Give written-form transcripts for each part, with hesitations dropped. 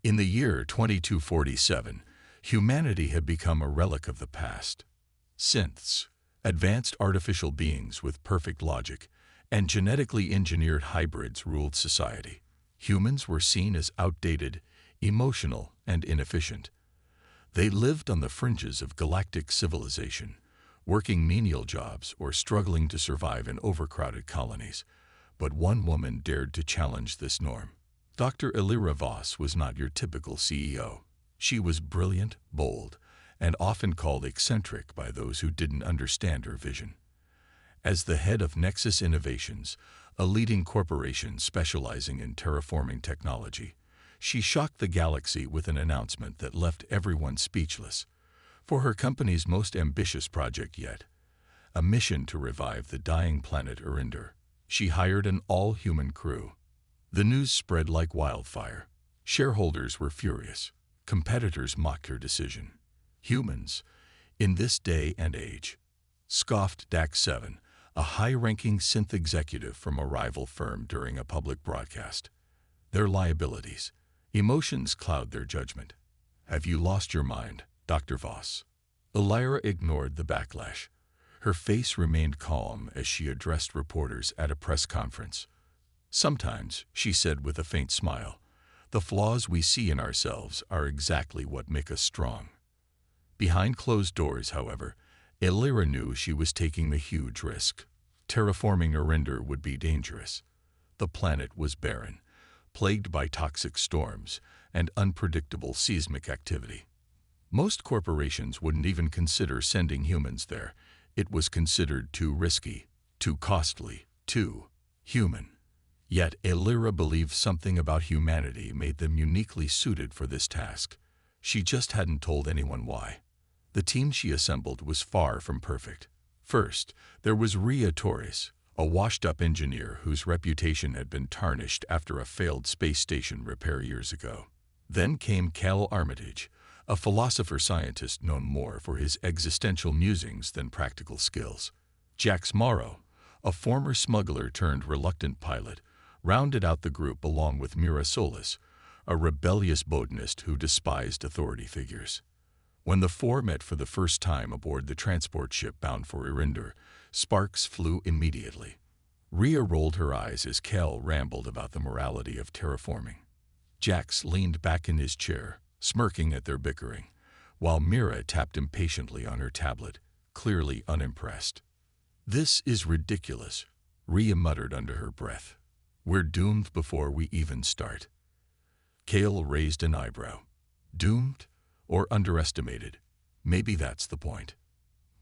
In the year 2247, humanity had become a relic of the past. Synths, advanced artificial beings with perfect logic, and genetically engineered hybrids ruled society. Humans were seen as outdated, emotional, and inefficient. They lived on the fringes of galactic civilization, working menial jobs or struggling to survive in overcrowded colonies. But one woman dared to challenge this norm. Dr. Elira Voss was not your typical CEO. She was brilliant, bold, and often called eccentric by those who didn't understand her vision. As the head of Nexus Innovations, a leading corporation specializing in terraforming technology, she shocked the galaxy with an announcement that left everyone speechless. For her company's most ambitious project yet, a mission to revive the dying planet Erinder, she hired an all-human crew. The news spread like wildfire. Shareholders were furious. Competitors mocked her decision. Humans, in this day and age, scoffed Dax 7, a high-ranking synth executive from a rival firm during a public broadcast. Their liabilities, emotions cloud their judgment. Have you lost your mind, Dr. Voss? Elira ignored the backlash. Her face remained calm as she addressed reporters at a press conference. Sometimes, she said with a faint smile, the flaws we see in ourselves are exactly what make us strong. Behind closed doors, however, Elira knew she was taking the huge risk. Terraforming Erinder would be dangerous. The planet was barren, plagued by toxic storms and unpredictable seismic activity. Most corporations wouldn't even consider sending humans there. It was considered too risky, too costly, too human. Yet Elira believed something about humanity made them uniquely suited for this task. She just hadn't told anyone why. The team she assembled was far from perfect. First, there was Ria Torres, a washed-up engineer whose reputation had been tarnished after a failed space station repair years ago. Then came Cal Armitage, a philosopher-scientist known more for his existential musings than practical skills. Jax Morrow, a former smuggler-turned-reluctant pilot, rounded out the group along with Mira Solis, a rebellious botanist who despised authority figures. When the four met for the first time aboard the transport ship bound for Erinder, sparks flew immediately. Ria rolled her eyes as Cal rambled about the morality of terraforming. Jax leaned back in his chair, smirking at their bickering, while Mira tapped impatiently on her tablet, clearly unimpressed. "This is ridiculous," Ria muttered under her breath. "We're doomed before we even start." Cale raised an eyebrow. Doomed? Or underestimated? Maybe that's the point.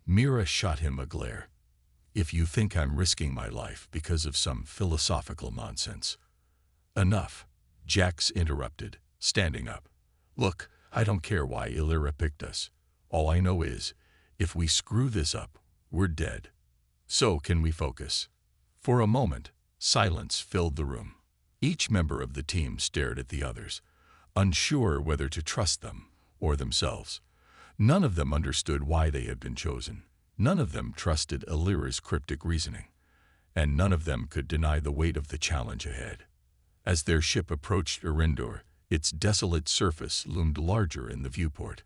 Mira shot him a glare. "If you think I'm risking my life because of some philosophical nonsense." "Enough," Jax interrupted, standing up. "Look, I don't care why Elira picked us. All I know is, if we screw this up, we're dead. So can we focus?" For a moment, silence filled the room. Each member of the team stared at the others, unsure whether to trust them or themselves. None of them understood why they had been chosen. None of them trusted Elira's cryptic reasoning. And none of them could deny the weight of the challenge ahead. As their ship approached Erinder, its desolate surface loomed larger in the viewport.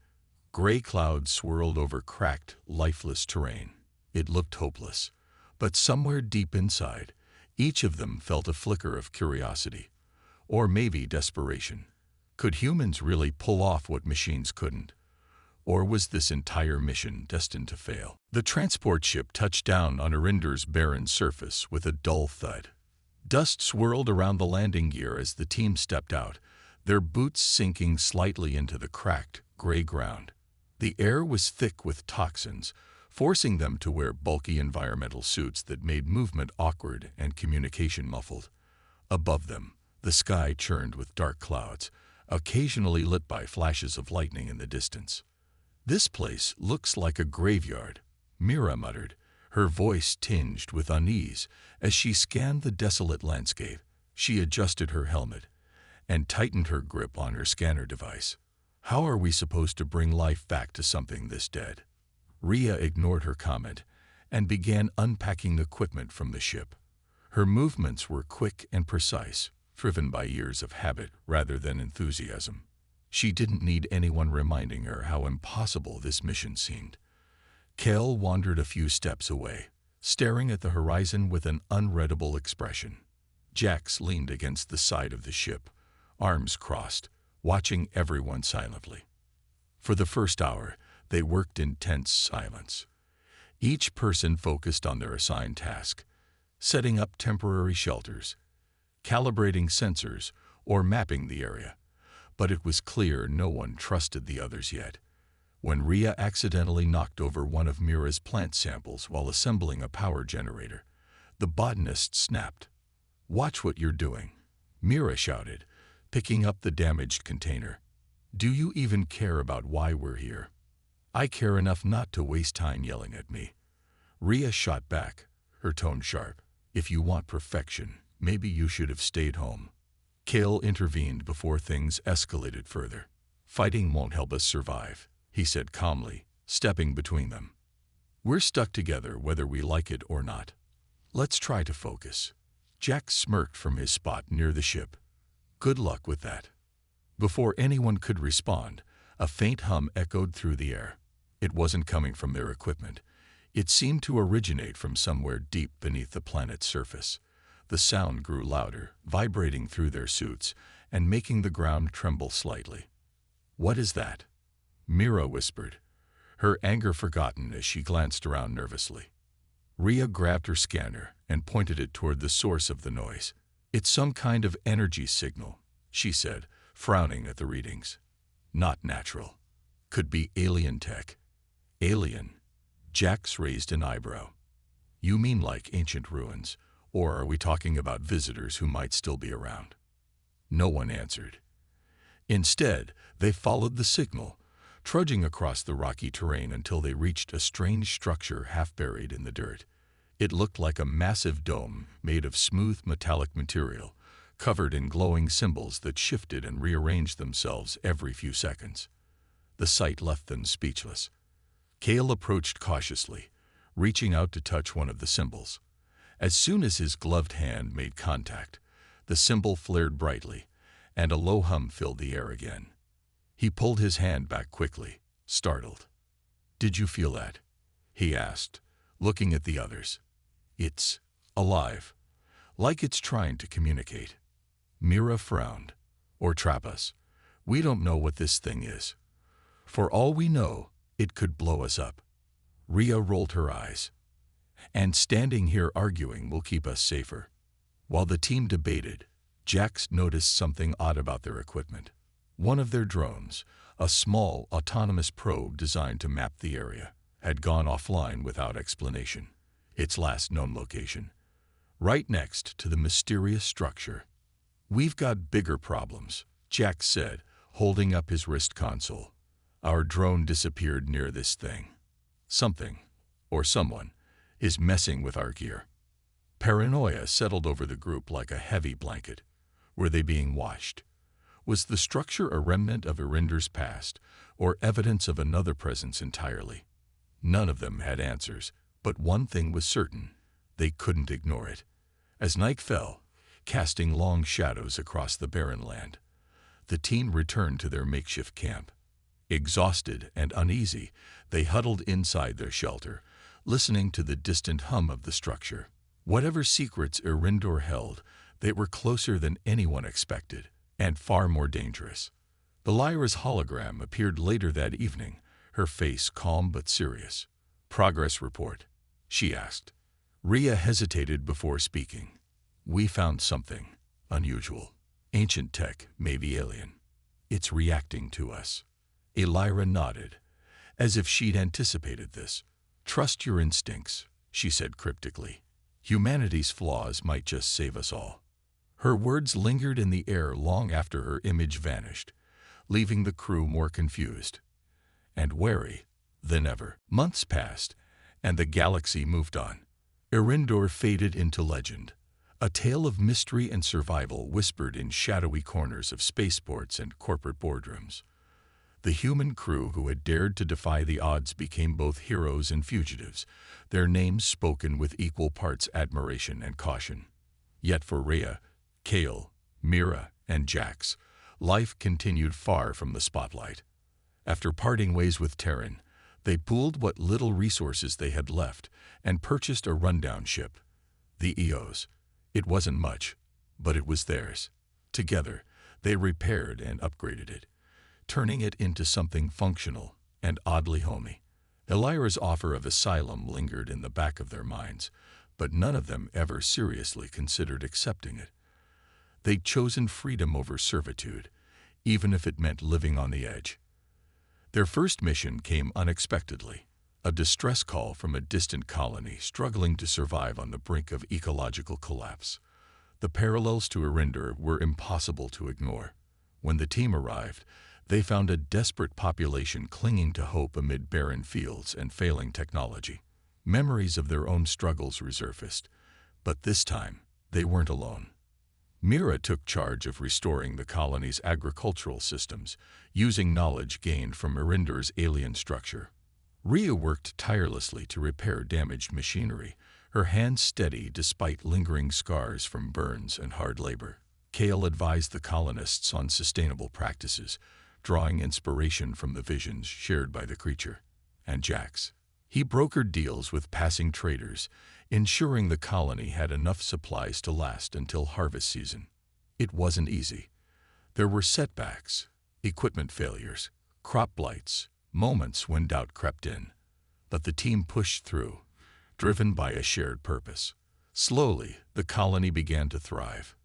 Gray clouds swirled over cracked, lifeless terrain. It looked hopeless. But somewhere deep inside, each of them felt a flicker of curiosity, or maybe desperation. Could humans really pull off what machines couldn't? Or was this entire mission destined to fail? The transport ship touched down on Erinder's barren surface with a dull thud. Dust swirled around the landing gear as the team stepped out, their boots sinking slightly into the cracked, gray ground. The air was thick with toxins, forcing them to wear bulky environmental suits that made movement awkward and communication muffled. Above them, the sky churned with dark clouds, occasionally lit by flashes of lightning in the distance. "This place looks like a graveyard," Mira muttered, her voice tinged with unease as she scanned the desolate landscape. She adjusted her helmet and tightened her grip on her scanner device. "How are we supposed to bring life back to something this dead?" Ria ignored her comment and began unpacking equipment from the ship. Her movements were quick and precise, driven by years of habit rather than enthusiasm. She didn't need anyone reminding her how impossible this mission seemed. Kale wandered a few steps away, staring at the horizon with an unreadable expression. Jax leaned against the side of the ship, arms crossed, watching everyone silently. For the first hour, they worked in tense silence. Each person focused on their assigned task, setting up temporary shelters, calibrating sensors, or mapping the area. But it was clear no one trusted the others yet. When Rhea accidentally knocked over one of Mira's plant samples while assembling a power generator, the botanist snapped. "Watch what you're doing," Mira shouted, picking up the damaged container. "Do you even care about why we're here?" "I care enough not to waste time yelling at me," Rhea shot back, her tone sharp. "If you want perfection, maybe you should have stayed home." Kale intervened before things escalated further. "Fighting won't help us survive," he said calmly, stepping between them. "We're stuck together whether we like it or not. Let's try to focus." Jack smirked from his spot near the ship. "Good luck with that." Before anyone could respond, a faint hum echoed through the air. It wasn't coming from their equipment. It seemed to originate from somewhere deep beneath the planet's surface. The sound grew louder, vibrating through their suits and making the ground tremble slightly. "What is that?" Mira whispered, her anger forgotten as she glanced around nervously. Rhea grabbed her scanner and pointed it toward the source of the noise. "It's some kind of energy signal," she said, frowning at the readings. "Not natural. Could be alien tech." "Alien?" Jax raised an eyebrow. "You mean like ancient ruins, or are we talking about visitors who might still be around?" No one answered. Instead, they followed the signal, trudging across the rocky terrain until they reached a strange structure half buried in the dirt. It looked like a massive dome made of smooth metallic material, covered in glowing symbols that shifted and rearranged themselves every few seconds. The sight left them speechless. Kale approached cautiously, reaching out to touch one of the symbols. As soon as his gloved hand made contact, the symbol flared brightly, and a low hum filled the air again. He pulled his hand back quickly, startled. "Did you feel that?" he asked, looking at the others. "It's alive, like it's trying to communicate." Mira frowned. "Or trap us. We don't know what this thing is. For all we know, it could blow us up." Rhea rolled her eyes. "And standing here arguing will keep us safer." While the team debated, Jax noticed something odd about their equipment. One of their drones, a small, autonomous probe designed to map the area, had gone offline without explanation, its last known location, right next to the mysterious structure. "We've got bigger problems," Jax said, holding up his wrist console. "Our drone disappeared near this thing. Something, or someone, is messing with our gear." Paranoia settled over the group like a heavy blanket. Were they being watched? Was the structure a remnant of Irinder's past, or evidence of another presence entirely? None of them had answers, but one thing was certain: they couldn't ignore it. As night fell, casting long shadows across the barren land, the team returned to their makeshift camp. Exhausted and uneasy, they huddled inside their shelter, listening to the distant hum of the structure. Whatever secrets Irinder held, they were closer than anyone expected, and far more dangerous. The Lyra's hologram appeared later that evening, her face calm but serious. "Progress report?" she asked. Rhea hesitated before speaking. "We found something unusual. Ancient tech, maybe alien. It's reacting to us." Lyra nodded, as if she'd anticipated this. "Trust your instincts," she said cryptically. "Humanity's flaws might just save us all." Her words lingered in the air long after her image vanished, leaving the crew more confused and wary than ever. Months passed, and the galaxy moved on. Irinder faded into legend, a tale of mystery and survival whispered in shadowy corners of spaceports and corporate boardrooms. The human crew who had dared to defy the odds became both heroes and fugitives, their names spoken with equal parts admiration and caution. Yet for Rhea, Kale, Mira, and Jax, life continued far from the spotlight. After parting ways with Terran, they pooled what little resources they had left and purchased a rundown ship, the Eos. It wasn't much, but it was theirs. Together, they repaired and upgraded it, turning it into something functional and oddly homey. Elira's offer of asylum lingered in the back of their minds, but none of them ever seriously considered accepting it. They'd chosen freedom over servitude, even if it meant living on the edge. Their first mission came unexpectedly, a distress call from a distant colony struggling to survive on the brink of ecological collapse. The parallels to Arinder were impossible to ignore. When the team arrived, they found a desperate population clinging to hope amid barren fields and failing technology. Memories of their own struggles resurfaced, but this time they weren't alone. Mira took charge of restoring the colony's agricultural systems, using knowledge gained from Arinder's alien structure. Rhea worked tirelessly to repair damaged machinery, her hands steady despite lingering scars from burns and hard labor. Kale advised the colonists on sustainable practices, drawing inspiration from the visions shared by the creature. And Jax. He brokered deals with passing traders, ensuring the colony had enough supplies to last until harvest season. It wasn't easy. There were setbacks, equipment failures, crop blights, moments when doubt crept in. But the team pushed through, driven by a shared purpose. Slowly, the colony began to thrive.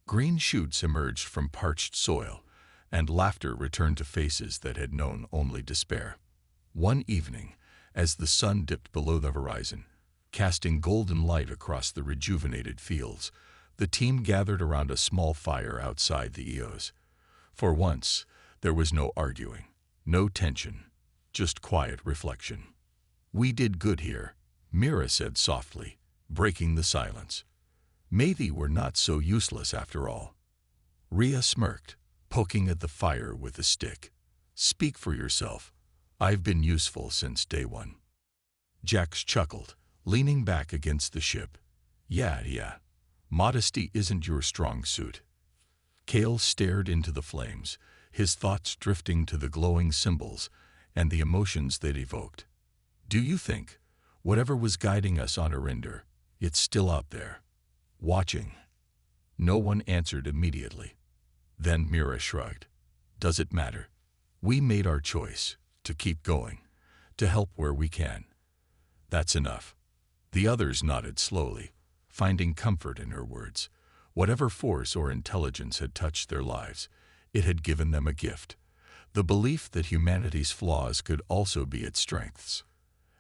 Green shoots emerged from parched soil, and laughter returned to faces that had known only despair. One evening, as the sun dipped below the horizon, casting golden light across the rejuvenated fields, the team gathered around a small fire outside the Eos. For once, there was no arguing, no tension, just quiet reflection. "We did good here," Mira said softly, breaking the silence. "Maybe we're not so useless after all." Rhea smirked, poking at the fire with a stick. "Speak for yourself. I've been useful since day one." Jax chuckled, leaning back against the ship. Yeah. Modesty isn't your strong suit." Kale stared into the flames, his thoughts drifting to the glowing symbols and the emotions they'd evoked. "Do you think, whatever was guiding us on Arinder, it's still out there, watching?" No one answered immediately. Then Mira shrugged. "Does it matter? We made our choice, to keep going, to help where we can. That's enough." The others nodded slowly, finding comfort in her words. Whatever force or intelligence had touched their lives, it had given them a gift, the belief that humanity's flaws could also be its strengths.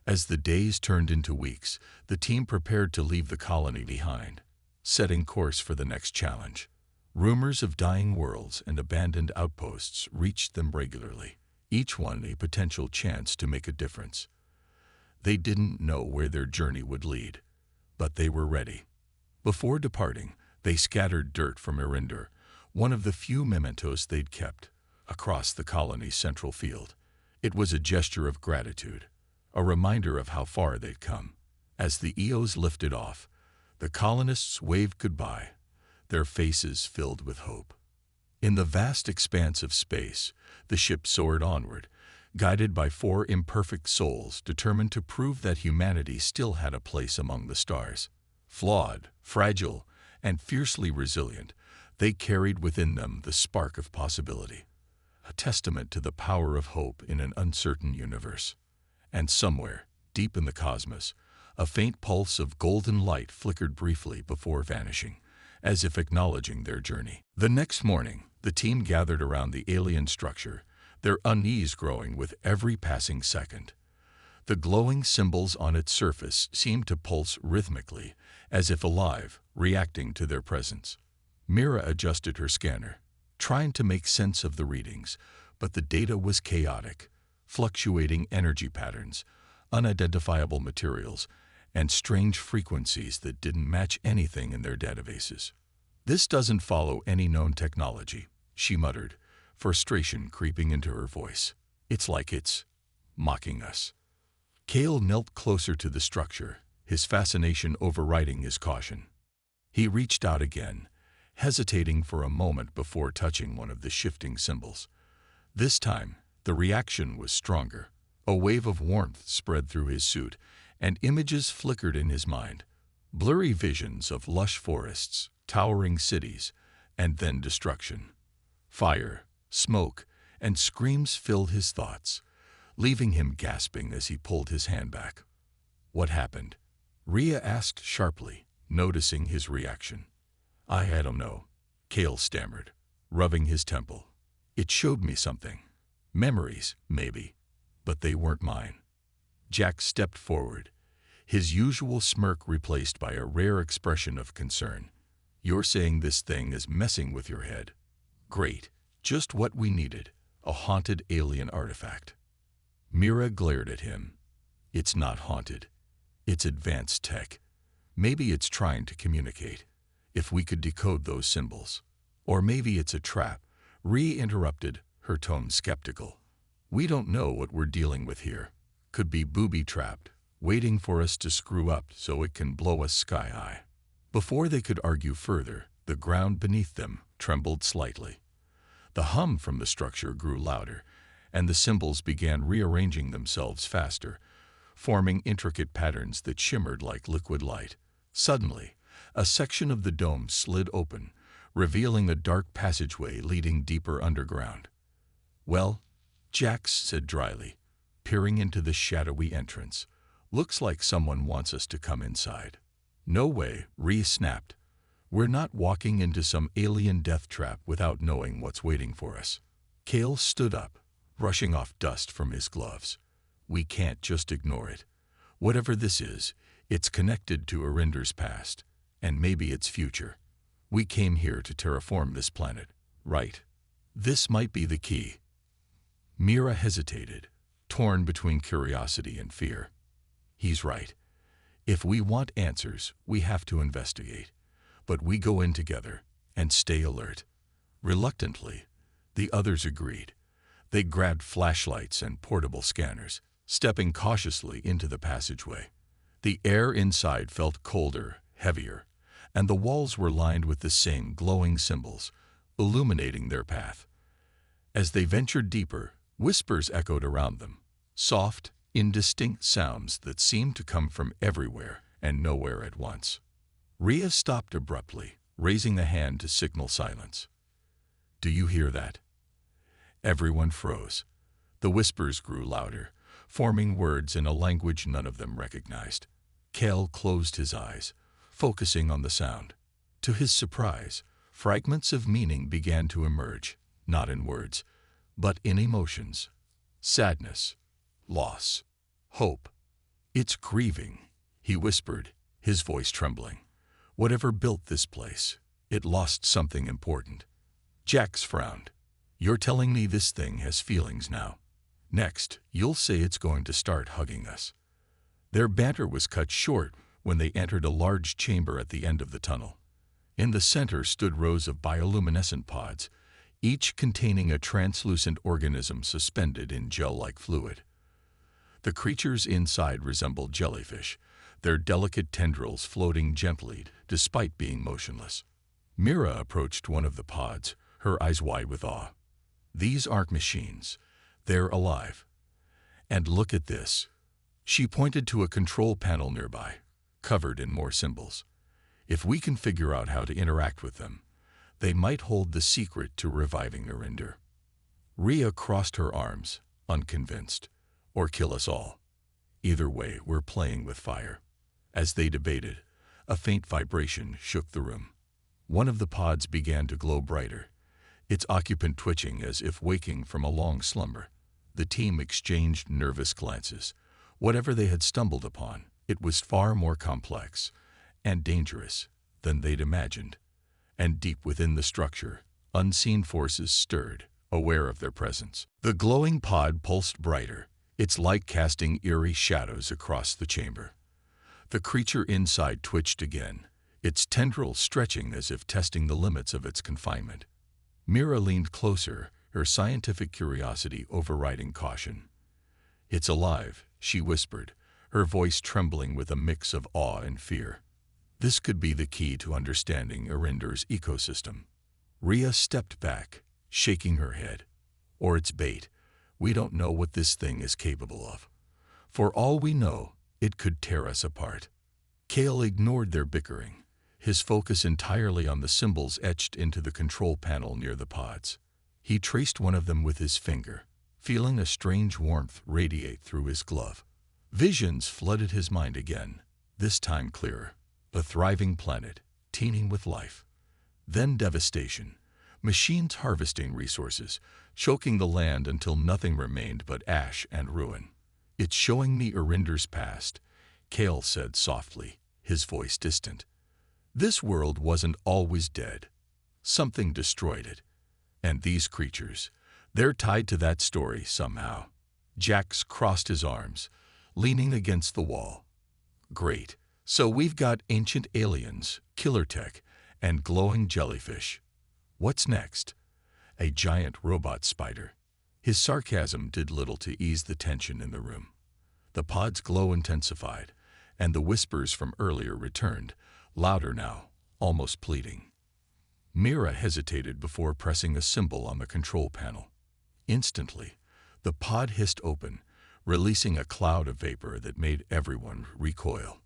As the days turned into weeks, the team prepared to leave the colony behind, setting course for the next challenge. Rumors of dying worlds and abandoned outposts reached them regularly, each one a potential chance to make a difference. They didn't know where their journey would lead, but they were ready. Before departing, they scattered dirt from Arinder, one of the few mementos they'd kept, across the colony's central field. It was a gesture of gratitude, a reminder of how far they'd come. As the Eos lifted off, the colonists waved goodbye, their faces filled with hope. In the vast expanse of space, the ship soared onward, guided by four imperfect souls determined to prove that humanity still had a place among the stars. Flawed, fragile, and fiercely resilient, they carried within them the spark of possibility, a testament to the power of hope in an uncertain universe. And somewhere, deep in the cosmos, a faint pulse of golden light flickered briefly before vanishing, as if acknowledging their journey. The next morning, the team gathered around the alien structure, their unease growing with every passing second. The glowing symbols on its surface seemed to pulse rhythmically, as if alive, reacting to their presence. Mira adjusted her scanner, trying to make sense of the readings, but the data was chaotic, fluctuating energy patterns, unidentifiable materials, and strange frequencies that didn't match anything in their databases. "This doesn't follow any known technology," she muttered, frustration creeping into her voice. "It's like it's mocking us." Kale knelt closer to the structure, his fascination overriding his caution. He reached out again, hesitating for a moment before touching one of the shifting symbols. This time, the reaction was stronger. A wave of warmth spread through his suit, and images flickered in his mind. Blurry visions of lush forests, towering cities, and then destruction. Fire, smoke, and screams filled his thoughts, leaving him gasping as he pulled his hand back. "What happened?" Rhea asked sharply, noticing his reaction. "I don't know," Cale stammered, rubbing his temple. "It showed me something. Memories, maybe, but they weren't mine." Jack stepped forward, his usual smirk replaced by a rare expression of concern. "You're saying this thing is messing with your head? Great, just what we needed, a haunted alien artifact." Mira glared at him. "It's not haunted. It's advanced tech. Maybe it's trying to communicate. If we could decode those symbols. Or maybe it's a trap," Rhea interrupted, her tone skeptical. "We don't know what we're dealing with here. Could be booby-trapped, waiting for us to screw up so it can blow us sky-high." Before they could argue further, the ground beneath them trembled slightly. The hum from the structure grew louder, and the symbols began rearranging themselves faster, forming intricate patterns that shimmered like liquid light. Suddenly, a section of the dome slid open, revealing a dark passageway leading deeper underground. "Well," Jax said dryly, peering into the shadowy entrance, "looks like someone wants us to come inside." "No way," Rhea snapped. "We're not walking into some alien death trap without knowing what's waiting for us." Cale stood up, brushing off dust from his gloves. "We can't just ignore it. Whatever this is, it's connected to Arinder's past, and maybe its future. We came here to terraform this planet, right? This might be the key." Mira hesitated, torn between curiosity and fear. "He's right. If we want answers, we have to investigate. But we go in together and stay alert." Reluctantly, the others agreed. They grabbed flashlights and portable scanners, stepping cautiously into the passageway. The air inside felt colder, heavier, and the walls were lined with the same glowing symbols, illuminating their path. As they ventured deeper, whispers echoed around them, soft, indistinct sounds that seemed to come from everywhere and nowhere at once. Rhea stopped abruptly, raising a hand to signal silence. "Do you hear that?" Everyone froze. The whispers grew louder, forming words in a language none of them recognized. Cale closed his eyes, focusing on the sound. To his surprise, fragments of meaning began to emerge, not in words, but in emotions. Sadness, loss, hope. "It's grieving," he whispered, his voice trembling. "Whatever built this place, it lost something important." Jax frowned. "You're telling me this thing has feelings now? Next, you'll say it's going to start hugging us." Their banter was cut short when they entered a large chamber at the end of the tunnel. In the center stood rows of bioluminescent pods, each containing a translucent organism suspended in gel-like fluid. The creatures inside resembled jellyfish, their delicate tendrils floating gently despite being motionless. Mira approached one of the pods, her eyes wide with awe. "These aren't machines. They're alive. And look at this." She pointed to a control panel nearby, covered in more symbols. "If we can figure out how to interact with them, they might hold the secret to reviving Arinder." Rhea crossed her arms, unconvinced. "Or kill us all. Either way, we're playing with fire." As they debated, a faint vibration shook the room. One of the pods began to glow brighter, its occupant twitching as if waking from a long slumber. The team exchanged nervous glances. Whatever they had stumbled upon, it was far more complex and dangerous than they'd imagined. And deep within the structure, unseen forces stirred, aware of their presence. The glowing pod pulsed brighter, its light casting eerie shadows across the chamber. The creature inside twitched again, its tendrils stretching as if testing the limits of its confinement. Mira leaned closer, her scientific curiosity overriding caution. "It's alive," she whispered, her voice trembling with a mix of awe and fear. This could be the key to understanding Arinder's ecosystem. Rhea stepped back, shaking her head. Or it's bait. We don't know what this thing is capable of. For all we know, it could tear us apart. Kale ignored their bickering, his focus entirely on the symbols etched into the control panel near the pods. He traced one of them with his finger, feeling a strange warmth radiate through his glove. Visions flooded his mind again, this time clearer. A thriving planet, teeming with life. Then devastation, machines harvesting resources, choking the land until nothing remained but ash and ruin. It's showing me Arinder's past, Kale said softly, his voice distant. This world wasn't always dead. Something destroyed it. And these creatures, they're tied to that story somehow. Jax crossed his arms, leaning against the wall. Great. So we've got ancient aliens, killer tech, and glowing jellyfish. What's next? A giant robot spider. His sarcasm did little to ease the tension in the room. The pod's glow intensified, and the whispers from earlier returned, louder now, almost pleading. Mira hesitated before pressing a symbol on the control panel. Instantly, the pod hissed open, releasing a cloud of vapor that made everyone recoil.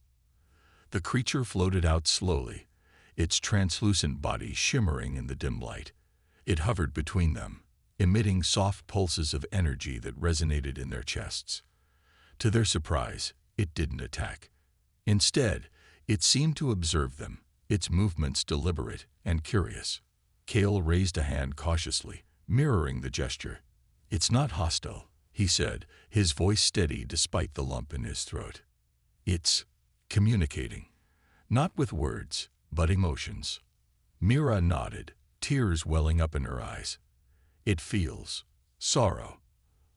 The creature floated out slowly, its translucent body shimmering in the dim light. It hovered between them, emitting soft pulses of energy that resonated in their chests. To their surprise, it didn't attack. Instead, it seemed to observe them, its movements deliberate and curious. Kale raised a hand cautiously, mirroring the gesture. "It's not hostile," he said, his voice steady despite the lump in his throat. "It's communicating, not with words, but emotions." Mira nodded, tears welling up in her eyes. "It feels sorrow,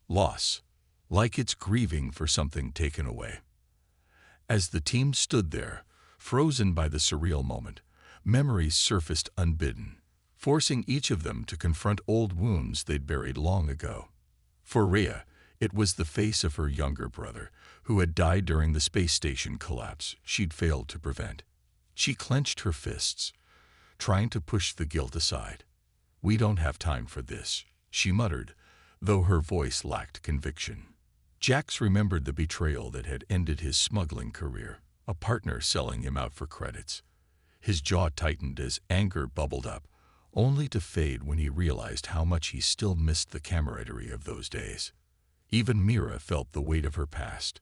loss, like it's grieving for something taken away." As the team stood there, frozen by the surreal moment, memories surfaced unbidden, forcing each of them to confront old wounds they'd buried long ago. For Rhea, it was the face of her younger brother, who had died during the space station collapse she'd failed to prevent. She clenched her fists, trying to push the guilt aside. "We don't have time for this," she muttered, though her voice lacked conviction. Jax remembered the betrayal that had ended his smuggling career, a partner selling him out for credits. His jaw tightened as anger bubbled up, only to fade when he realized how much he still missed the camaraderie of those days. Even Mira felt the weight of her past,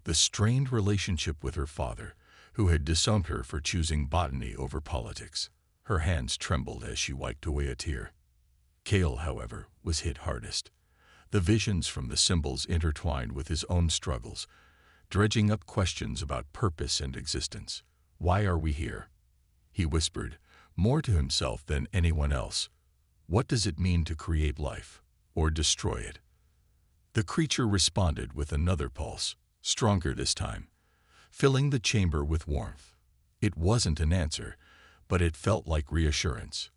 the strained relationship with her father, who had disowned her for choosing botany over politics. Her hands trembled as she wiped away a tear. Kale, however, was hit hardest. The visions from the symbols intertwined with his own struggles, dredging up questions about purpose and existence. "Why are we here?" he whispered, more to himself than anyone else. "What does it mean to create life, or destroy it?" The creature responded with another pulse, stronger this time, filling the chamber with warmth. It wasn't an answer, but it felt like reassurance.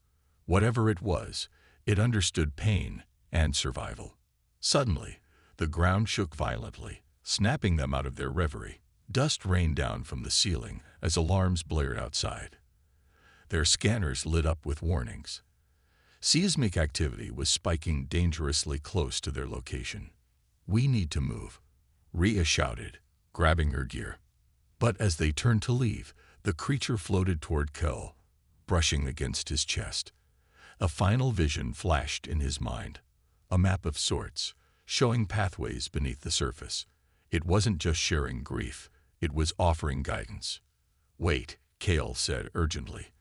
Whatever it was, it understood pain and survival. Suddenly, the ground shook violently, snapping them out of their reverie. Dust rained down from the ceiling as alarms blared outside. Their scanners lit up with warnings. Seismic activity was spiking dangerously close to their location. "We need to move," Rhea shouted, grabbing her gear. But as they turned to leave, the creature floated toward Kel, brushing against his chest. A final vision flashed in his mind, a map of sorts, showing pathways beneath the surface. It wasn't just sharing grief, it was offering guidance. "Wait," Kale said urgently.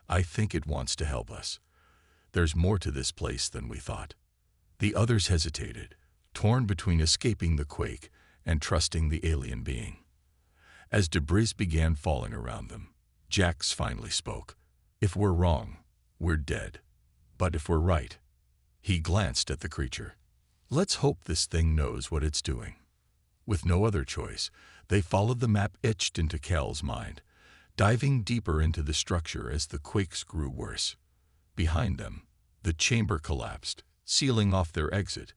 "I think it wants to help us. There's more to this place than we thought." The others hesitated, torn between escaping the quake and trusting the alien being. As debris began falling around them, Jax finally spoke. "If we're wrong, we're dead. But if we're right..." He glanced at the creature. "Let's hope this thing knows what it's doing." With no other choice, they followed the map etched into Cal's mind, diving deeper into the structure as the quakes grew worse. Behind them, the chamber collapsed, sealing off their exit,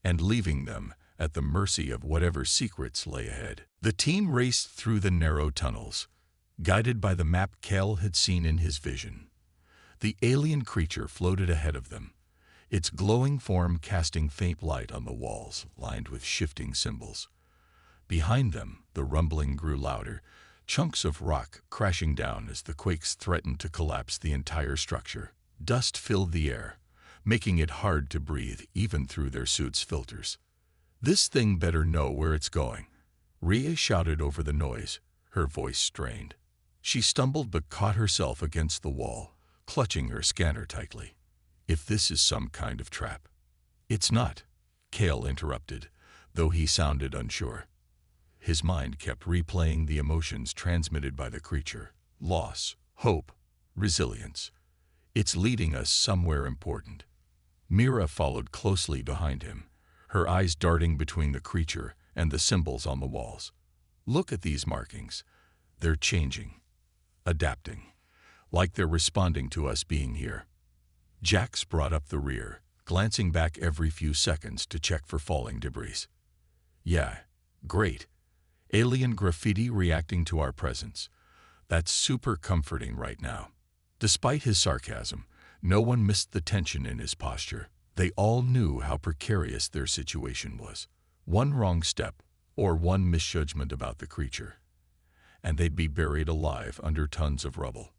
and leaving them at the mercy of whatever secrets lay ahead. The team raced through the narrow tunnels, guided by the map Cal had seen in his vision. The alien creature floated ahead of them, its glowing form casting faint light on the walls lined with shifting symbols. Behind them, the rumbling grew louder, chunks of rock crashing down as the quakes threatened to collapse the entire structure. Dust filled the air, making it hard to breathe even through their suits' filters. "This thing better know where it's going," Rhea shouted over the noise, her voice strained. She stumbled but caught herself against the wall, clutching her scanner tightly. "If this is some kind of trap." "It's not," Cale interrupted, though he sounded unsure. His mind kept replaying the emotions transmitted by the creature: loss, hope, resilience. "It's leading us somewhere important." Mira followed closely behind him, her eyes darting between the creature and the symbols on the walls. "Look at these markings. They're changing, adapting, like they're responding to us being here." Jax brought up the rear, glancing back every few seconds to check for falling debris. "Yeah, great. Alien graffiti reacting to our presence. That's super comforting right now." Despite his sarcasm, no one missed the tension in his posture. They all knew how precarious their situation was. One wrong step, or one misjudgment about the creature, and they'd be buried alive under tons of rubble.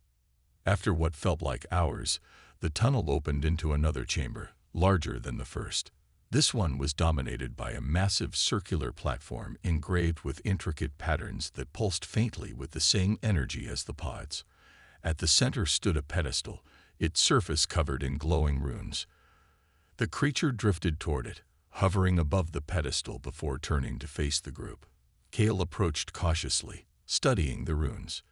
After what felt like hours, the tunnel opened into another chamber, larger than the first. This one was dominated by a massive circular platform engraved with intricate patterns that pulsed faintly with the same energy as the pods. At the center stood a pedestal, its surface covered in glowing runes. The creature drifted toward it, hovering above the pedestal before turning to face the group. Cale approached cautiously, studying the runes.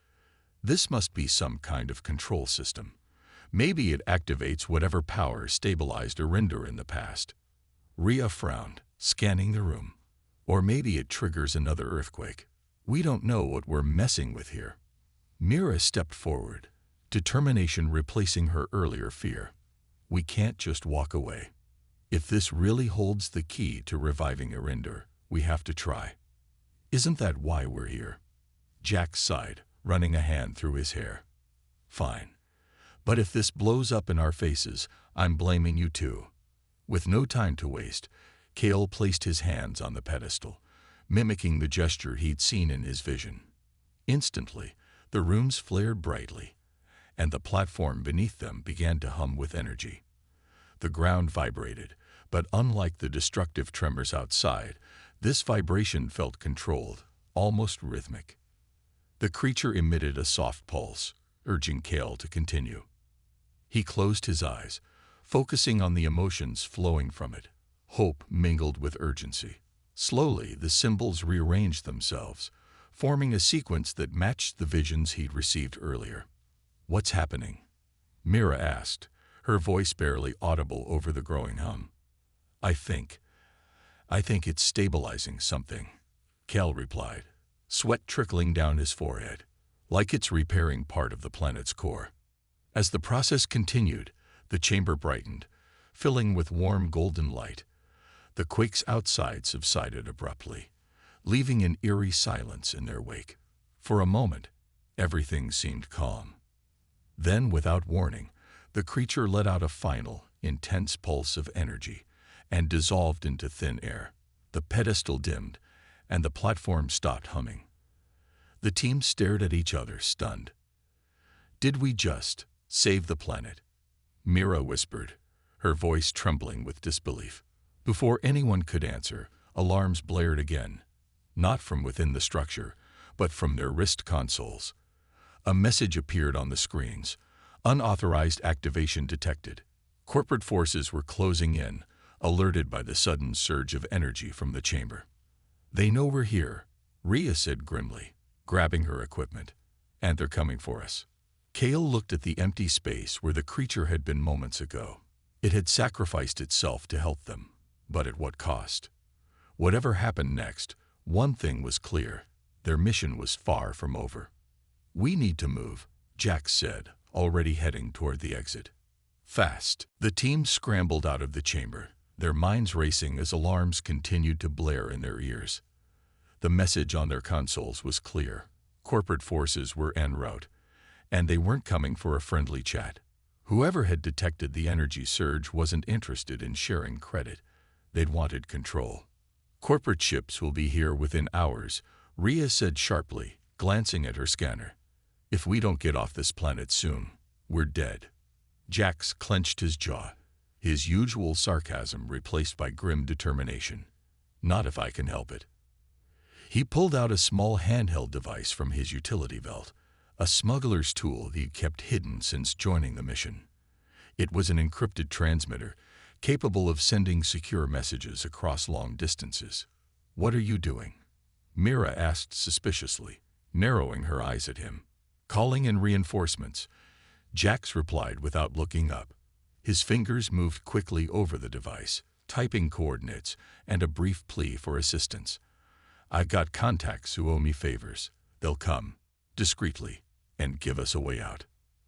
"This must be some kind of control system. Maybe it activates whatever power stabilized Arinder in the past." Rhea frowned, scanning the room. "Or maybe it triggers another earthquake. We don't know what we're messing with here." Mira stepped forward, determination replacing her earlier fear. "We can't just walk away. If this really holds the key to reviving Arinder, we have to try." "Isn't that why we're here?" Jax sighed, running a hand through his hair. "Fine. But if this blows up in our faces, I'm blaming you too." With no time to waste, Cale placed his hands on the pedestal, mimicking the gesture he'd seen in his vision. Instantly, the runes flared brightly, and the platform beneath them began to hum with energy. The ground vibrated, but unlike the destructive tremors outside, this vibration felt controlled, almost rhythmic. The creature emitted a soft pulse, urging Cale to continue. He closed his eyes, focusing on the emotions flowing from it. Hope mingled with urgency. Slowly, the symbols rearranged themselves, forming a sequence that matched the visions he'd received earlier. "What's happening?" Mira asked, her voice barely audible over the growing hum. I think it's stabilizing something," Cale replied, sweat trickling down his forehead, "like it's repairing part of the planet's core." As the process continued, the chamber brightened, filling with warm golden light. The quakes outside subsided abruptly, leaving an eerie silence in their wake. For a moment, everything seemed calm. Then, without warning, the creature let out a final, intense pulse of energy and dissolved into thin air. The pedestal dimmed, and the platform stopped humming. The team stared at each other, stunned. "Did we just save the planet?" Mira whispered, her voice trembling with disbelief. Before anyone could answer, alarms blared again, not from within the structure, but from their wrist consoles. A message appeared on the screens: "Unauthorized activation detected." Corporate forces were closing in, alerted by the sudden surge of energy from the chamber. "They know we're here," Rhea said grimly, grabbing her equipment. "And they're coming for us." Cale looked at the empty space where the creature had been moments ago. It had sacrificed itself to help them, but at what cost? Whatever happened next, one thing was clear: their mission was far from over. "We need to move," Jax said, already heading toward the exit. Fast, the team scrambled out of the chamber, their minds racing as alarms continued to blare in their ears. The message on their consoles was clear: Corporate forces were en route, and they weren't coming for a friendly chat. Whoever had detected the energy surge wasn't interested in sharing credit. They'd wanted control. Corporate ships will be here within hours, Rhea said sharply, glancing at her scanner. If we don't get off this planet soon, we're dead. Jax clenched his jaw, his usual sarcasm replaced by grim determination. Not if I can help it. He pulled out a small handheld device from his utility belt, a smuggler's tool he'd kept hidden since joining the mission. It was an encrypted transmitter, capable of sending secure messages across long distances. What are you doing? Mira asked suspiciously, narrowing her eyes at him. Calling in reinforcements, Jax replied without looking up. His fingers moved quickly over the device, typing coordinates and a brief plea for assistance. I've got contacts who owe me favors. They'll come, discreetly, and give us a way out.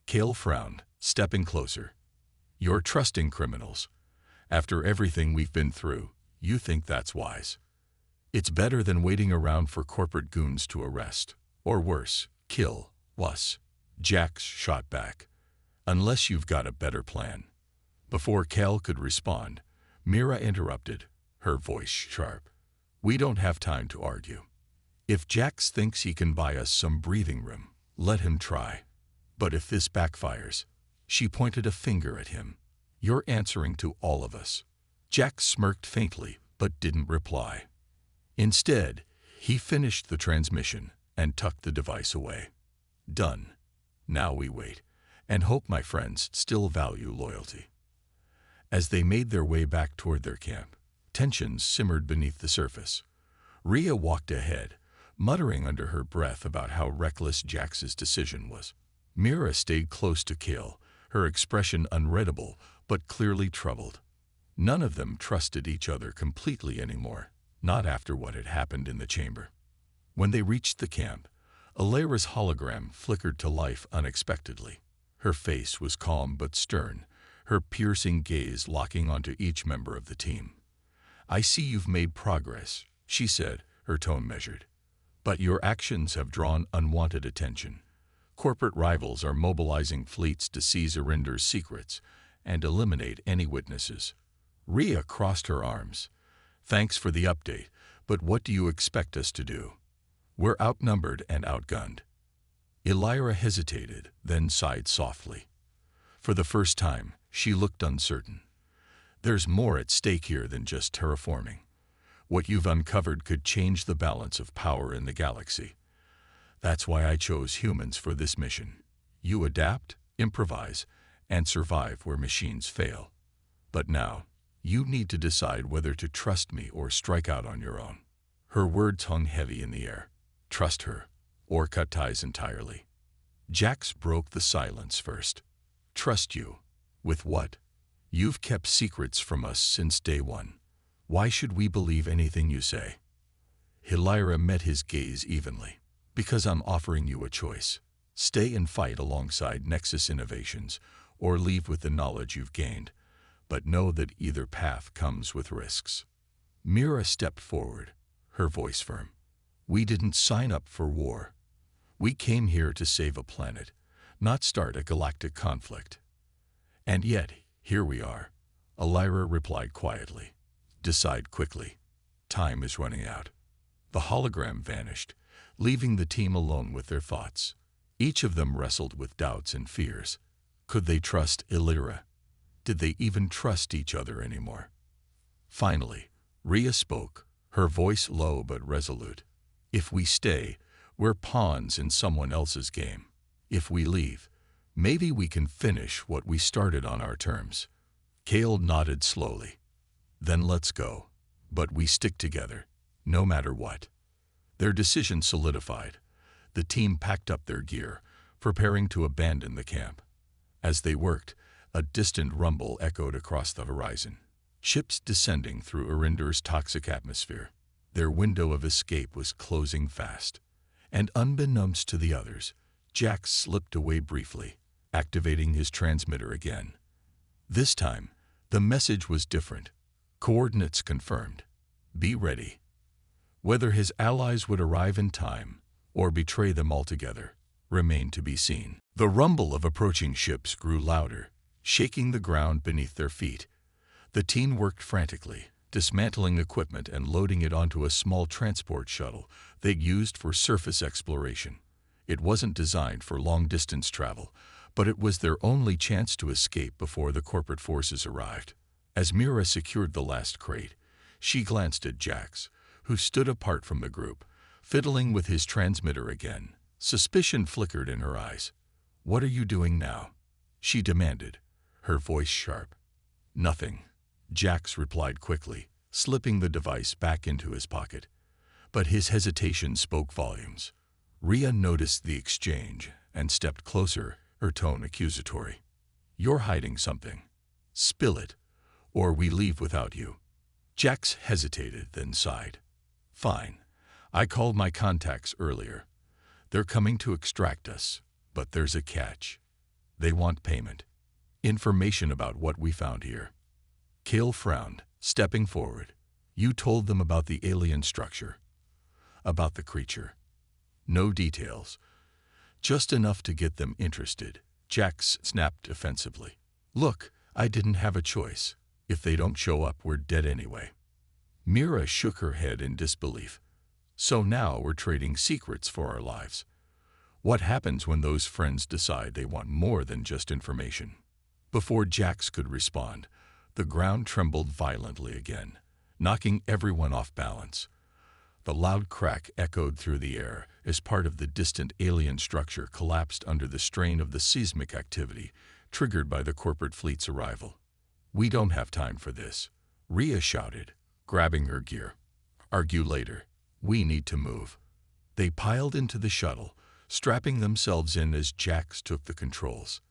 Kale frowned, stepping closer. You're trusting criminals. After everything we've been through, you think that's wise. It's better than waiting around for corporate goons to arrest, or worse, kill us. Jax shot back. Unless you've got a better plan. Before Cal could respond, Mira interrupted, her voice sharp. We don't have time to argue. If Jax thinks he can buy us some breathing room, let him try. But if this backfires, she pointed a finger at him. You're answering to all of us. Jax smirked faintly, but didn't reply. Instead, he finished the transmission and tucked the device away. Done. Now we wait, and hope my friends still value loyalty. As they made their way back toward their camp, tensions simmered beneath the surface. Rhea walked ahead, muttering under her breath about how reckless Jax's decision was. Mira stayed close to Kale, her expression unreadable but clearly troubled. None of them trusted each other completely anymore, not after what had happened in the chamber. When they reached the camp, Alera's hologram flickered to life unexpectedly. Her face was calm but stern, her piercing gaze locking onto each member of the team. I see you've made progress, she said, her tone measured. But your actions have drawn unwanted attention. Corporate rivals are mobilizing fleets to seize Arinder's secrets and eliminate any witnesses. Rhea crossed her arms. Thanks for the update, but what do you expect us to do? We're outnumbered and outgunned. Elira hesitated, then sighed softly. For the first time, she looked uncertain. There's more at stake here than just terraforming. What you've uncovered could change the balance of power in the galaxy. That's why I chose humans for this mission. You adapt, improvise, and survive where machines fail. But now, you need to decide whether to trust me or strike out on your own. Her words hung heavy in the air. Trust her, or cut ties entirely. Jax broke the silence first. Trust you? With what? You've kept secrets from us since day one. Why should we believe anything you say? Elira met his gaze evenly. Because I'm offering you a choice. Stay and fight alongside Nexus Innovations, or leave with the knowledge you've gained. But know that either path comes with risks. Mira stepped forward, her voice firm. We didn't sign up for war. We came here to save a planet, not start a galactic conflict. And yet, here we are, Elira replied quietly. Decide quickly. Time is running out. The hologram vanished, leaving the team alone with their thoughts. Each of them wrestled with doubts and fears. Could they trust Elira? Did they even trust each other anymore? Finally, Rhea spoke, her voice low but resolute. If we stay, we're pawns in someone else's game. If we leave, maybe we can finish what we started on our terms. Kale nodded slowly. Then let's go. But we stick together, no matter what. Their decision solidified. The team packed up their gear, preparing to abandon the camp. As they worked, a distant rumble echoed across the horizon. Ships descending through Arinder's toxic atmosphere. Their window of escape was closing fast. And unbeknownst to the others, Jax slipped away briefly, activating his transmitter again. This time, the message was different. Coordinates confirmed. Be ready. Whether his allies would arrive in time or betray them altogether remained to be seen. The rumble of approaching ships grew louder, shaking the ground beneath their feet. The team worked frantically, dismantling equipment and loading it onto a small transport shuttle they'd used for surface exploration. It wasn't designed for long-distance travel, but it was their only chance to escape before the corporate forces arrived. As Mira secured the last crate, she glanced at Jax, who stood apart from the group, fiddling with his transmitter again. Suspicion flickered in her eyes. "What are you doing now?" she demanded, her voice sharp. "Nothing," Jax replied quickly, slipping the device back into his pocket. But his hesitation spoke volumes. Rhea noticed the exchange and stepped closer, her tone accusatory. "You're hiding something. Spill it, or we leave without you." Jax hesitated, then sighed. "Fine. I called my contacts earlier. They're coming to extract us, but there's a catch. They want payment. Information about what we found here." Kale frowned, stepping forward. "You told them about the alien structure, about the creature." "No details. Just enough to get them interested," Jax snapped offensively. "Look, I didn't have a choice. If they don't show up, we're dead anyway." Mira shook her head in disbelief. "So now we're trading secrets for our lives. What happens when those friends decide they want more than just information?" Before Jax could respond, the ground trembled violently again, knocking everyone off balance. The loud crack echoed through the air as part of the distant alien structure collapsed under the strain of the seismic activity triggered by the corporate fleet's arrival. "We don't have time for this," Rhea shouted, grabbing her gear. "Argue later. We need to move." They piled into the shuttle, strapping themselves in as Jax took the controls.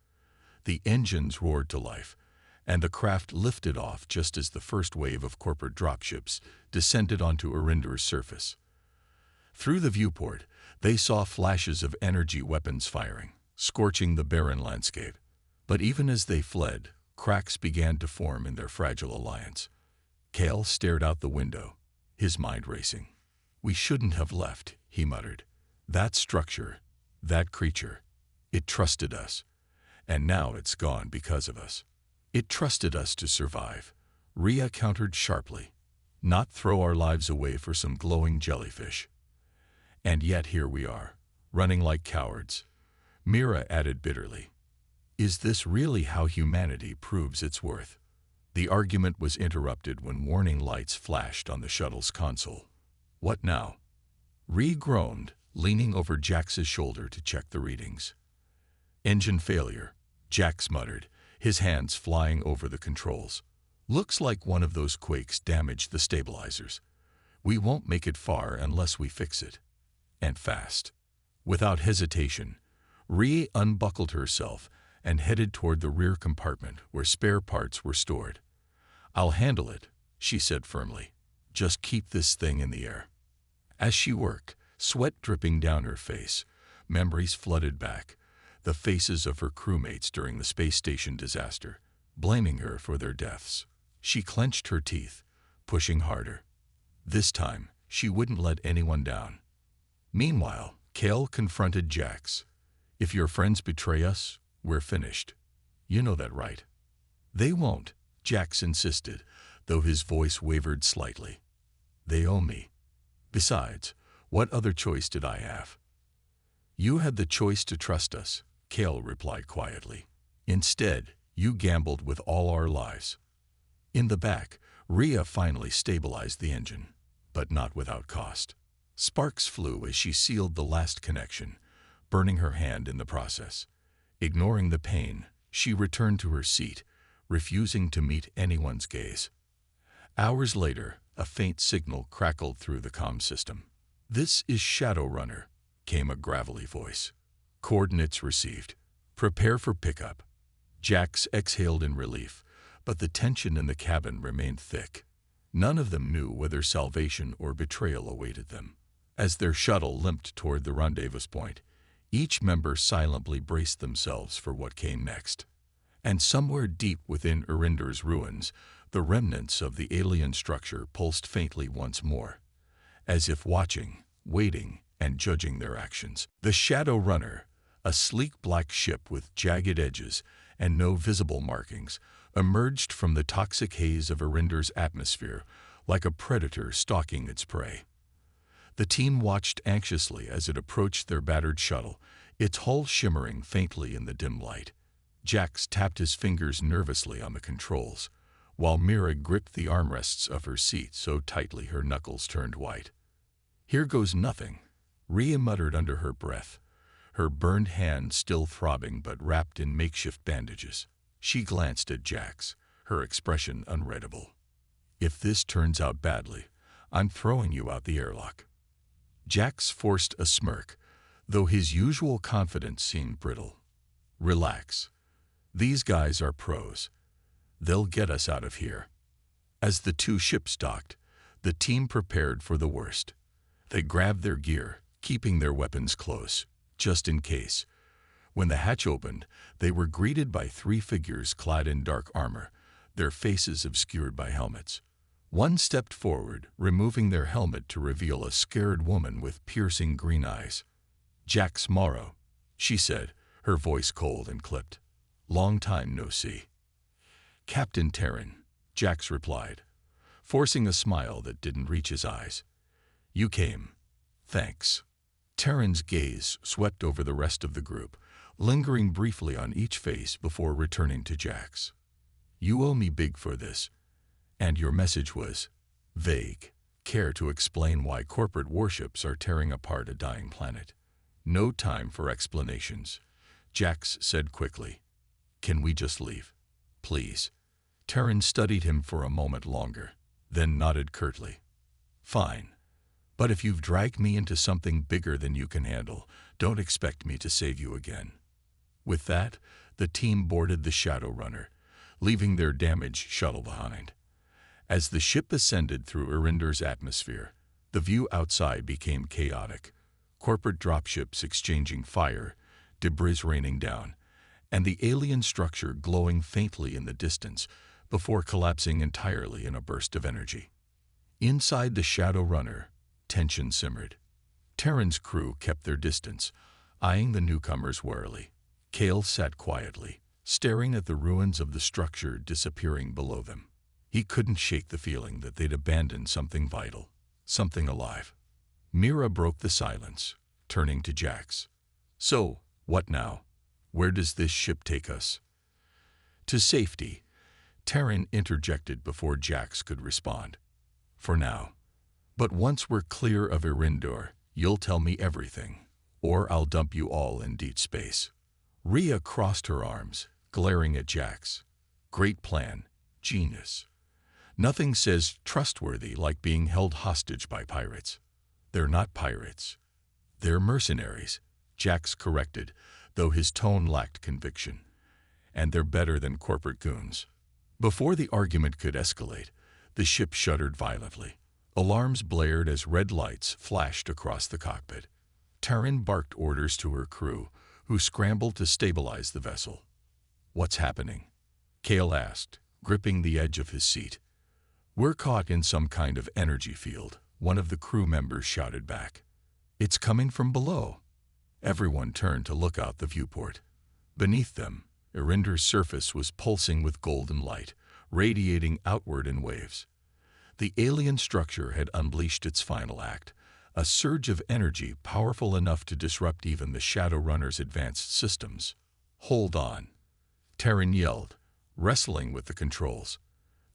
The engines roared to life, and the craft lifted off just as the first wave of corporate dropships descended onto Arinder's surface. Through the viewport, they saw flashes of energy weapons firing, scorching the barren landscape. But even as they fled, cracks began to form in their fragile alliance. Kale stared out the window, his mind racing. "We shouldn't have left," he muttered. "That structure, that creature, it trusted us. And now it's gone because of us." "It trusted us to survive," Rhea countered sharply, "not throw our lives away for some glowing jellyfish." "And yet here we are, running like cowards," Mira added bitterly. "Is this really how humanity proves its worth?" The argument was interrupted when warning lights flashed on the shuttle's console. "What now?" Rhea groaned, leaning over Jax's shoulder to check the readings. "Engine failure," Jax muttered, his hands flying over the controls. "Looks like one of those quakes damaged the stabilizers. We won't make it far unless we fix it. And fast." Without hesitation, Rhea unbuckled herself and headed toward the rear compartment where spare parts were stored. "I'll handle it," she said firmly. "Just keep this thing in the air." As she worked, sweat dripping down her face, memories flooded back, the faces of her crewmates during the space station disaster, blaming her for their deaths. She clenched her teeth, pushing harder. This time, she wouldn't let anyone down. Meanwhile, Kale confronted Jax. "If your friends betray us, we're finished. You know that, right?" "They won't," Jax insisted, though his voice wavered slightly. "They owe me. Besides, what other choice did I have?" "You had the choice to trust us," Kale replied quietly. "Instead, you gambled with all our lives." In the back, Rhea finally stabilized the engine, but not without cost. Sparks flew as she sealed the last connection, burning her hand in the process. Ignoring the pain, she returned to her seat, refusing to meet anyone's gaze. Hours later, a faint signal crackled through the comm system. "This is Shadowrunner," came a gravelly voice. "Coordinates received. Prepare for pickup." Jax exhaled in relief, but the tension in the cabin remained thick. None of them knew whether salvation or betrayal awaited them. As their shuttle limped toward the rendezvous point, each member silently braced themselves for what came next. And somewhere deep within Arinder's ruins, the remnants of the alien structure pulsed faintly once more, as if watching, waiting, and judging their actions. The Shadow Runner, a sleek black ship with jagged edges and no visible markings, emerged from the toxic haze of Arinder's atmosphere like a predator stalking its prey. The team watched anxiously as it approached their battered shuttle, its hull shimmering faintly in the dim light. Jax tapped his fingers nervously on the controls, while Mira gripped the armrests of her seat so tightly her knuckles turned white. "Here goes nothing," Rhea muttered under her breath, her burned hand still throbbing but wrapped in makeshift bandages. She glanced at Jax, her expression unreadable. "If this turns out badly, I'm throwing you out the airlock." Jax forced a smirk, though his usual confidence seemed brittle. "Relax. These guys are pros. They'll get us out of here." As the two ships docked, the team prepared for the worst. They grabbed their gear, keeping their weapons close, just in case. When the hatch opened, they were greeted by three figures clad in dark armor, their faces obscured by helmets. One stepped forward, removing their helmet to reveal a scared woman with piercing green eyes. "Jax Morrow," she said, her voice cold and clipped. "Long time no see." "Captain Terran," Jax replied, forcing a smile that didn't reach his eyes. "You came. Thanks." Terran's gaze swept over the rest of the group, lingering briefly on each face before returning to Jax. "You owe me big for this. And your message was vague. Care to explain why corporate warships are tearing apart a dying planet?" "No time for explanations," Jax said quickly. "Can we just leave? Please." Terran studied him for a moment longer, then nodded curtly. "Fine. But if you've dragged me into something bigger than you can handle, don't expect me to save you again." With that, the team boarded the Shadow Runner, leaving their damaged shuttle behind. As the ship ascended through Arinder's atmosphere, the view outside became chaotic. Corporate dropships exchanging fire, debris raining down, and the alien structure glowing faintly in the distance before collapsing entirely in a burst of energy. Inside the Shadow Runner, tension simmered. Terran's crew kept their distance, eyeing the newcomers warily. Kale sat quietly, staring at the ruins of the structure disappearing below them. He couldn't shake the feeling that they'd abandoned something vital, something alive. Mira broke the silence, turning to Jax. "So, what now? Where does this ship take us?" "To safety," Terran interjected before Jax could respond. "For now. But once we're clear of Arinder, you'll tell me everything, or I'll dump you all in deep space." Rhea crossed her arms, glaring at Jax. "Great plan. Genius. Nothing says trustworthy like being held hostage by pirates." "They're not pirates. They're mercenaries," Jax corrected, though his tone lacked conviction. "And they're better than corporate goons." Before the argument could escalate, the ship shuddered violently. Alarms blared as red lights flashed across the cockpit. Terran barked orders to her crew, who scrambled to stabilize the vessel. "What's happening?" Kale asked, gripping the edge of his seat. "We're caught in some kind of energy field," one of the crew members shouted back. "It's coming from below." Everyone turned to look out the viewport. Beneath them, Arinder's surface was pulsing with golden light, radiating outward in waves. The alien structure had unleashed its final act, a surge of energy powerful enough to disrupt even the Shadow Runner's advanced systems. "Hold on," Terran yelled, wrestling with the controls.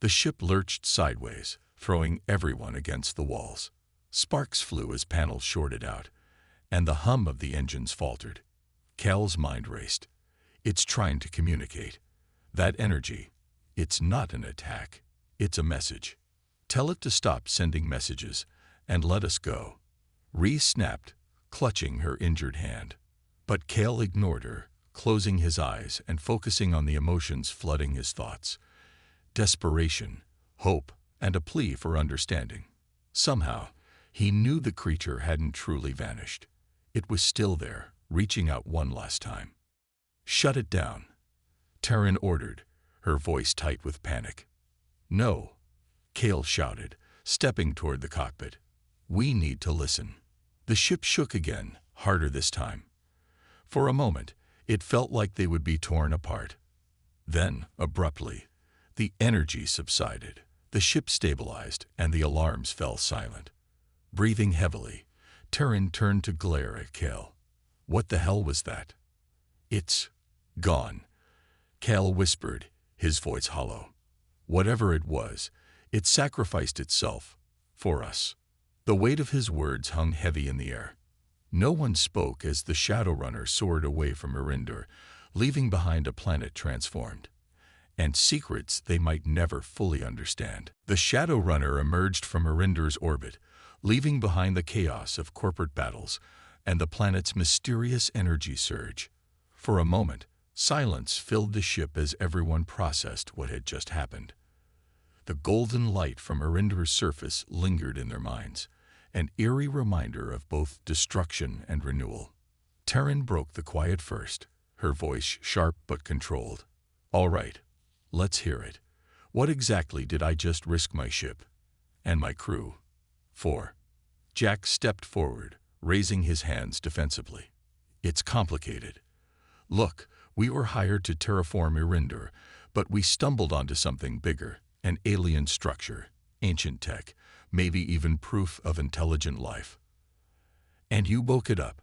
The ship lurched sideways, throwing everyone against the walls. Sparks flew as panels shorted out, and the hum of the engines faltered. Cal's mind raced. It's trying to communicate. That energy, it's not an attack, it's a message. Tell it to stop sending messages and let us go. Rhea snapped, clutching her injured hand. But Cal ignored her, closing his eyes and focusing on the emotions flooding his thoughts. Desperation, hope, and a plea for understanding. Somehow, he knew the creature hadn't truly vanished. It was still there, reaching out one last time. "Shut it down," Terran ordered, her voice tight with panic. "No," Kale shouted, stepping toward the cockpit. "We need to listen. The ship shook again, harder this time. For a moment, it felt like they would be torn apart. Then, abruptly, the energy subsided, the ship stabilized, and the alarms fell silent. Breathing heavily, Terran turned to glare at Kale. What the hell was that? It's gone, Kale whispered, his voice hollow. Whatever it was, it sacrificed itself for us. The weight of his words hung heavy in the air. No one spoke as the Shadowrunner soared away from Erinder, leaving behind a planet transformed, and secrets they might never fully understand. The Shadowrunner emerged from Erinder's orbit, leaving behind the chaos of corporate battles and the planet's mysterious energy surge. For a moment, silence filled the ship as everyone processed what had just happened. The golden light from Erinder's surface lingered in their minds, an eerie reminder of both destruction and renewal. Terran broke the quiet first, her voice sharp but controlled. All right, let's hear it. What exactly did I just risk my ship and my crew for? Jack stepped forward, raising his hands defensively. It's complicated. Look, we were hired to terraform Erinder, but we stumbled onto something bigger, an alien structure, ancient tech, maybe even proof of intelligent life. And you woke it up?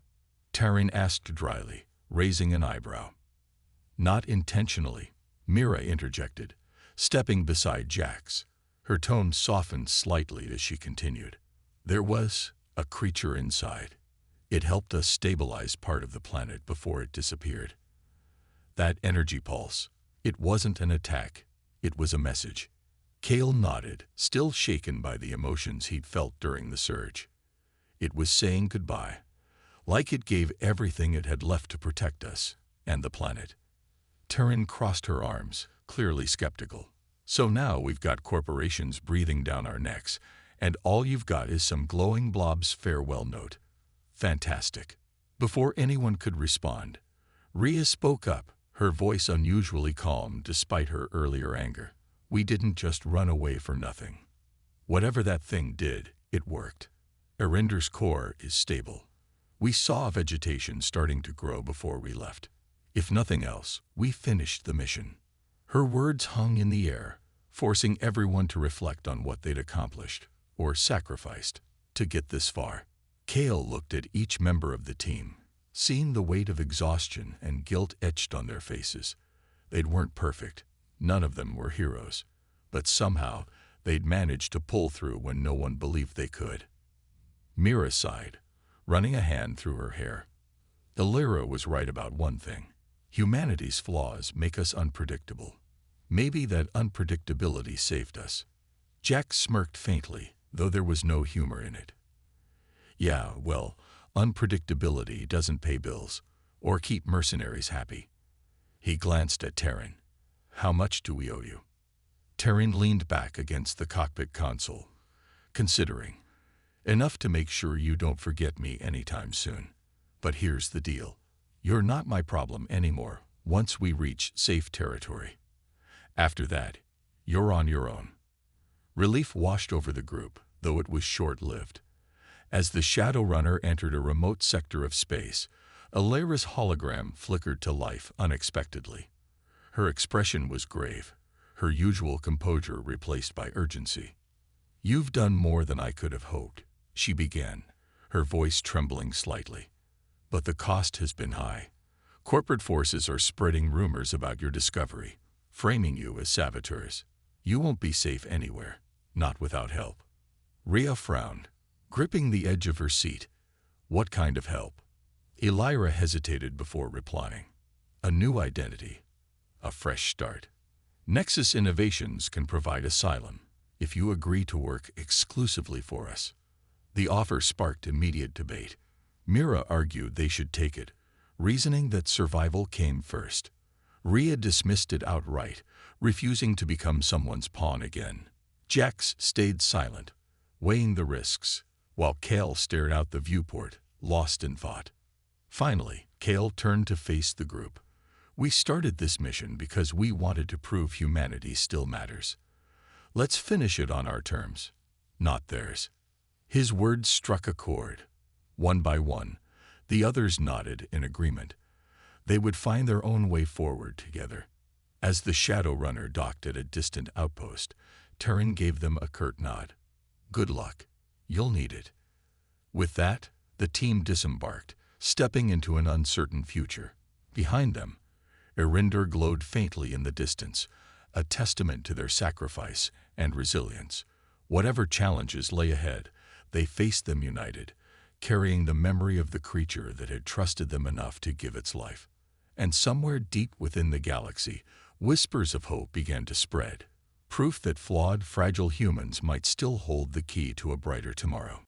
Terran asked dryly, raising an eyebrow. Not intentionally, Mira interjected, stepping beside Jax. Her tone softened slightly as she continued. There was a creature inside. It helped us stabilize part of the planet before it disappeared. That energy pulse, it wasn't an attack, it was a message. Kale nodded, still shaken by the emotions he'd felt during the surge. It was saying goodbye, like it gave everything it had left to protect us and the planet. Terran crossed her arms, clearly skeptical. So now we've got corporations breathing down our necks, and all you've got is some glowing blob's farewell note. Fantastic. Before anyone could respond, Rhea spoke up, her voice unusually calm despite her earlier anger. We didn't just run away for nothing. Whatever that thing did, it worked. Erinder's core is stable. We saw vegetation starting to grow before we left. If nothing else, we finished the mission. Her words hung in the air, forcing everyone to reflect on what they'd accomplished, or sacrificed, to get this far. Kale looked at each member of the team, seeing the weight of exhaustion and guilt etched on their faces. They weren't perfect. None of them were heroes, but somehow they'd managed to pull through when no one believed they could. Mira sighed, running a hand through her hair. Illyra was right about one thing. Humanity's flaws make us unpredictable. Maybe that unpredictability saved us. Jack smirked faintly, though there was no humor in it. Yeah, well, unpredictability doesn't pay bills or keep mercenaries happy. He glanced at Terran. How much do we owe you? Terran leaned back against the cockpit console, considering. Enough to make sure you don't forget me anytime soon. But here's the deal. You're not my problem anymore once we reach safe territory. After that, you're on your own. Relief washed over the group, though it was short-lived. As the Shadowrunner entered a remote sector of space, Illyra's hologram flickered to life unexpectedly. Her expression was grave, her usual composure replaced by urgency. You've done more than I could have hoped, she began, her voice trembling slightly. But the cost has been high. Corporate forces are spreading rumors about your discovery, framing you as saboteurs. You won't be safe anywhere, not without help. Rhea frowned, gripping the edge of her seat. What kind of help? Illyra hesitated before replying. A new identity. A fresh start. Nexus Innovations can provide asylum if you agree to work exclusively for us. The offer sparked immediate debate. Mira argued they should take it, reasoning that survival came first. Rhea dismissed it outright, refusing to become someone's pawn again. Jax stayed silent, weighing the risks, while Kale stared out the viewport, lost in thought. Finally, Kale turned to face the group. We started this mission because we wanted to prove humanity still matters. Let's finish it on our terms, not theirs. His words struck a chord. One by one, the others nodded in agreement. They would find their own way forward together. As the Shadow Runner docked at a distant outpost, Terran gave them a curt nod. "Good luck. You'll need it." With that, the team disembarked, stepping into an uncertain future. Behind them, Erinder glowed faintly in the distance, a testament to their sacrifice and resilience. Whatever challenges lay ahead, they faced them united, carrying the memory of the creature that had trusted them enough to give its life. And somewhere deep within the galaxy, whispers of hope began to spread, proof that flawed, fragile humans might still hold the key to a brighter tomorrow.